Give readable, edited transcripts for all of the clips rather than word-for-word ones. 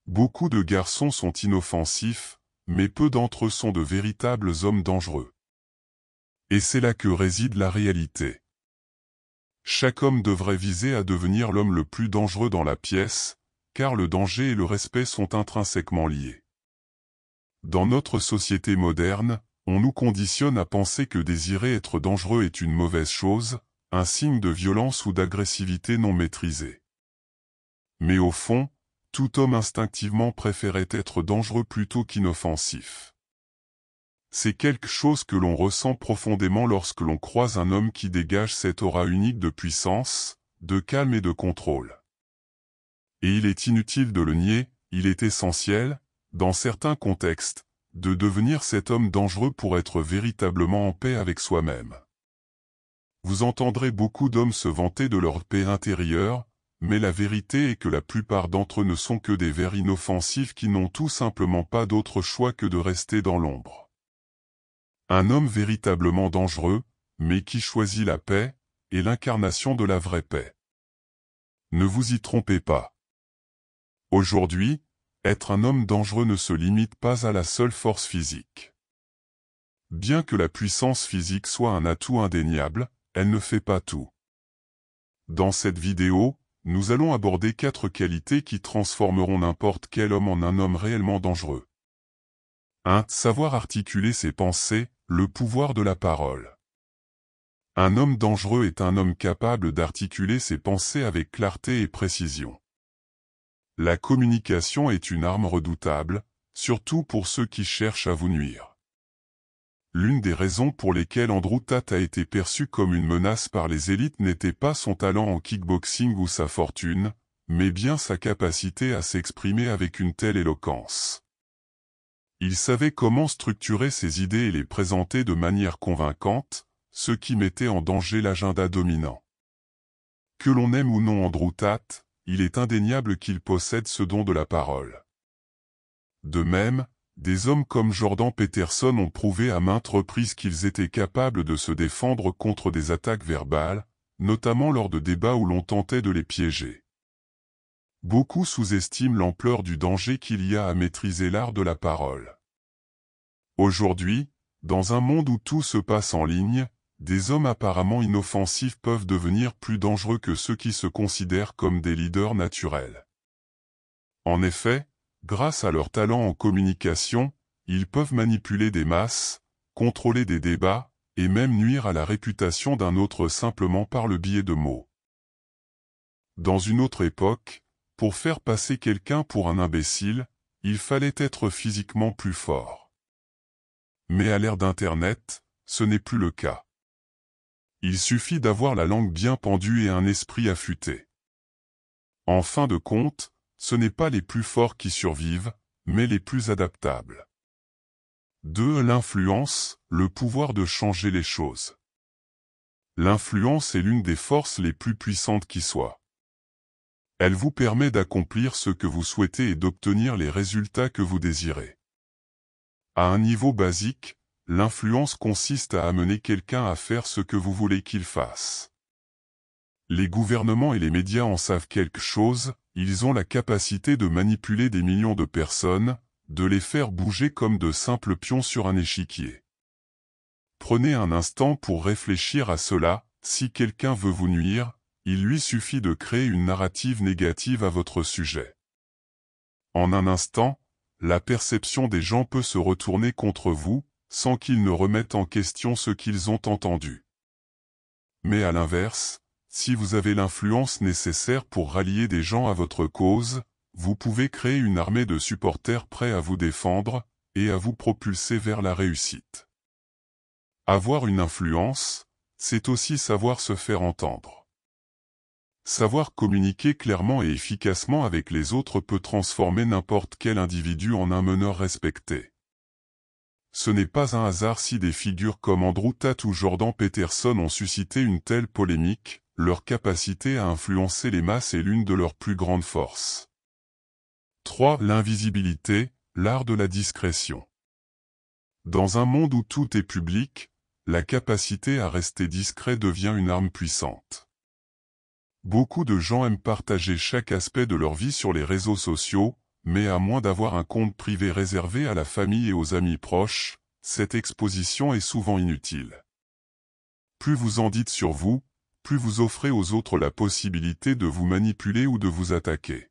Beaucoup de garçons sont inoffensifs, mais peu d'entre eux sont de véritables hommes dangereux. Et c'est là que réside la réalité. Chaque homme devrait viser à devenir l'homme le plus dangereux dans la pièce, car le danger et le respect sont intrinsèquement liés. Dans notre société moderne, on nous conditionne à penser que désirer être dangereux est une mauvaise chose, un signe de violence ou d'agressivité non maîtrisée. Mais au fond, tout homme instinctivement préférait être dangereux plutôt qu'inoffensif. C'est quelque chose que l'on ressent profondément lorsque l'on croise un homme qui dégage cette aura unique de puissance, de calme et de contrôle. Et il est inutile de le nier, il est essentiel, dans certains contextes, de devenir cet homme dangereux pour être véritablement en paix avec soi-même. Vous entendrez beaucoup d'hommes se vanter de leur paix intérieure, mais la vérité est que la plupart d'entre eux ne sont que des vers inoffensifs qui n'ont tout simplement pas d'autre choix que de rester dans l'ombre. Un homme véritablement dangereux, mais qui choisit la paix, est l'incarnation de la vraie paix. Ne vous y trompez pas. Aujourd'hui, être un homme dangereux ne se limite pas à la seule force physique. Bien que la puissance physique soit un atout indéniable, elle ne fait pas tout. Dans cette vidéo, nous allons aborder 4 qualités qui transformeront n'importe quel homme en un homme réellement dangereux. 1. Savoir articuler ses pensées, le pouvoir de la parole. Un homme dangereux est un homme capable d'articuler ses pensées avec clarté et précision. La communication est une arme redoutable, surtout pour ceux qui cherchent à vous nuire. L'une des raisons pour lesquelles Andrew Tate a été perçu comme une menace par les élites n'était pas son talent en kickboxing ou sa fortune, mais bien sa capacité à s'exprimer avec une telle éloquence. Il savait comment structurer ses idées et les présenter de manière convaincante, ce qui mettait en danger l'agenda dominant. Que l'on aime ou non Andrew Tate, il est indéniable qu'il possède ce don de la parole. De même, des hommes comme Jordan Peterson ont prouvé à maintes reprises qu'ils étaient capables de se défendre contre des attaques verbales, notamment lors de débats où l'on tentait de les piéger. Beaucoup sous-estiment l'ampleur du danger qu'il y a à maîtriser l'art de la parole. Aujourd'hui, dans un monde où tout se passe en ligne, des hommes apparemment inoffensifs peuvent devenir plus dangereux que ceux qui se considèrent comme des leaders naturels. En effet, grâce à leur talent en communication, ils peuvent manipuler des masses, contrôler des débats, et même nuire à la réputation d'un autre simplement par le biais de mots. Dans une autre époque, pour faire passer quelqu'un pour un imbécile, il fallait être physiquement plus fort. Mais à l'ère d'Internet, ce n'est plus le cas. Il suffit d'avoir la langue bien pendue et un esprit affûté. En fin de compte, ce n'est pas les plus forts qui survivent, mais les plus adaptables. 2. L'influence, le pouvoir de changer les choses. L'influence est l'une des forces les plus puissantes qui soient. Elle vous permet d'accomplir ce que vous souhaitez et d'obtenir les résultats que vous désirez. À un niveau basique, l'influence consiste à amener quelqu'un à faire ce que vous voulez qu'il fasse. Les gouvernements et les médias en savent quelque chose, ils ont la capacité de manipuler des millions de personnes, de les faire bouger comme de simples pions sur un échiquier. Prenez un instant pour réfléchir à cela, si quelqu'un veut vous nuire, il lui suffit de créer une narrative négative à votre sujet. En un instant, la perception des gens peut se retourner contre vous, sans qu'ils ne remettent en question ce qu'ils ont entendu. Mais à l'inverse, si vous avez l'influence nécessaire pour rallier des gens à votre cause, vous pouvez créer une armée de supporters prêts à vous défendre, et à vous propulser vers la réussite. Avoir une influence, c'est aussi savoir se faire entendre. Savoir communiquer clairement et efficacement avec les autres peut transformer n'importe quel individu en un meneur respecté. Ce n'est pas un hasard si des figures comme Andrew Tate ou Jordan Peterson ont suscité une telle polémique, leur capacité à influencer les masses est l'une de leurs plus grandes forces. 3. L'invisibilité, l'art de la discrétion. Dans un monde où tout est public, la capacité à rester discret devient une arme puissante. Beaucoup de gens aiment partager chaque aspect de leur vie sur les réseaux sociaux, mais à moins d'avoir un compte privé réservé à la famille et aux amis proches, cette exposition est souvent inutile. Plus vous en dites sur vous, plus vous offrez aux autres la possibilité de vous manipuler ou de vous attaquer.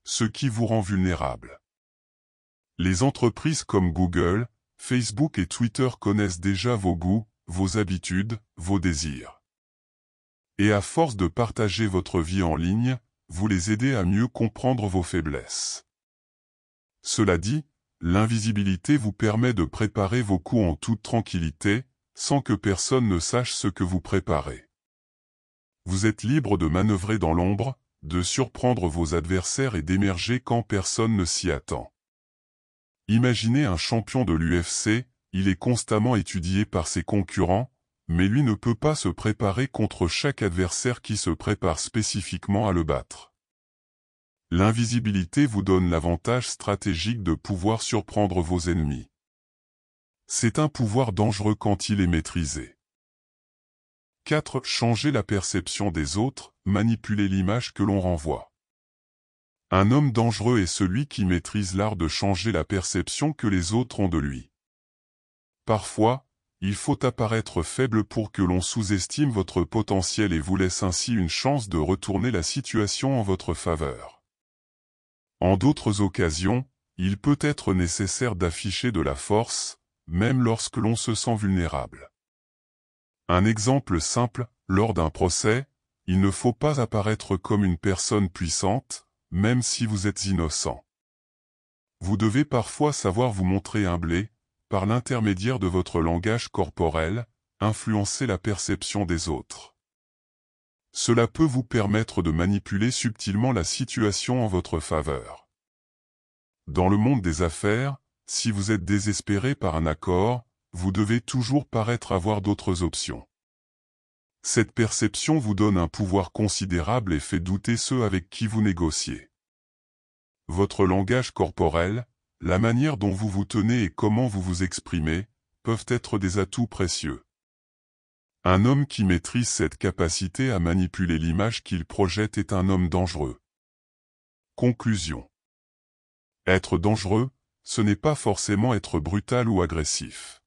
Ce qui vous rend vulnérable. Les entreprises comme Google, Facebook et Twitter connaissent déjà vos goûts, vos habitudes, vos désirs. Et à force de partager votre vie en ligne, vous les aidez à mieux comprendre vos faiblesses. Cela dit, l'invisibilité vous permet de préparer vos coups en toute tranquillité, sans que personne ne sache ce que vous préparez. Vous êtes libre de manœuvrer dans l'ombre, de surprendre vos adversaires et d'émerger quand personne ne s'y attend. Imaginez un champion de l'UFC, il est constamment étudié par ses concurrents, mais lui ne peut pas se préparer contre chaque adversaire qui se prépare spécifiquement à le battre. L'invisibilité vous donne l'avantage stratégique de pouvoir surprendre vos ennemis. C'est un pouvoir dangereux quand il est maîtrisé. 4. Changer la perception des autres, manipuler l'image que l'on renvoie. Un homme dangereux est celui qui maîtrise l'art de changer la perception que les autres ont de lui. Parfois, il faut apparaître faible pour que l'on sous-estime votre potentiel et vous laisse ainsi une chance de retourner la situation en votre faveur. En d'autres occasions, il peut être nécessaire d'afficher de la force, même lorsque l'on se sent vulnérable. Un exemple simple, lors d'un procès, il ne faut pas apparaître comme une personne puissante, même si vous êtes innocent. Vous devez parfois savoir vous montrer humblé, par l'intermédiaire de votre langage corporel, influencer la perception des autres. Cela peut vous permettre de manipuler subtilement la situation en votre faveur. Dans le monde des affaires, si vous êtes désespéré par un accord, vous devez toujours paraître avoir d'autres options. Cette perception vous donne un pouvoir considérable et fait douter ceux avec qui vous négociez. Votre langage corporel, la manière dont vous vous tenez et comment vous vous exprimez, peuvent être des atouts précieux. Un homme qui maîtrise cette capacité à manipuler l'image qu'il projette est un homme dangereux. Conclusion. Être dangereux, ce n'est pas forcément être brutal ou agressif.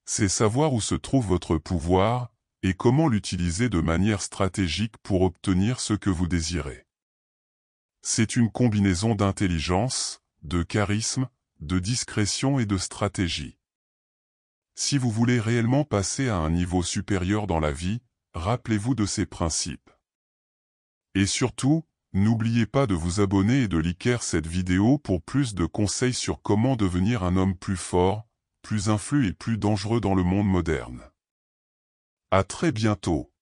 C'est savoir où se trouve votre pouvoir, et comment l'utiliser de manière stratégique pour obtenir ce que vous désirez. C'est une combinaison d'intelligence, de charisme, de discrétion et de stratégie. Si vous voulez réellement passer à un niveau supérieur dans la vie, rappelez-vous de ces principes. Et surtout, n'oubliez pas de vous abonner et de liker cette vidéo pour plus de conseils sur comment devenir un homme plus fort, plus influent et plus dangereux dans le monde moderne. À très bientôt.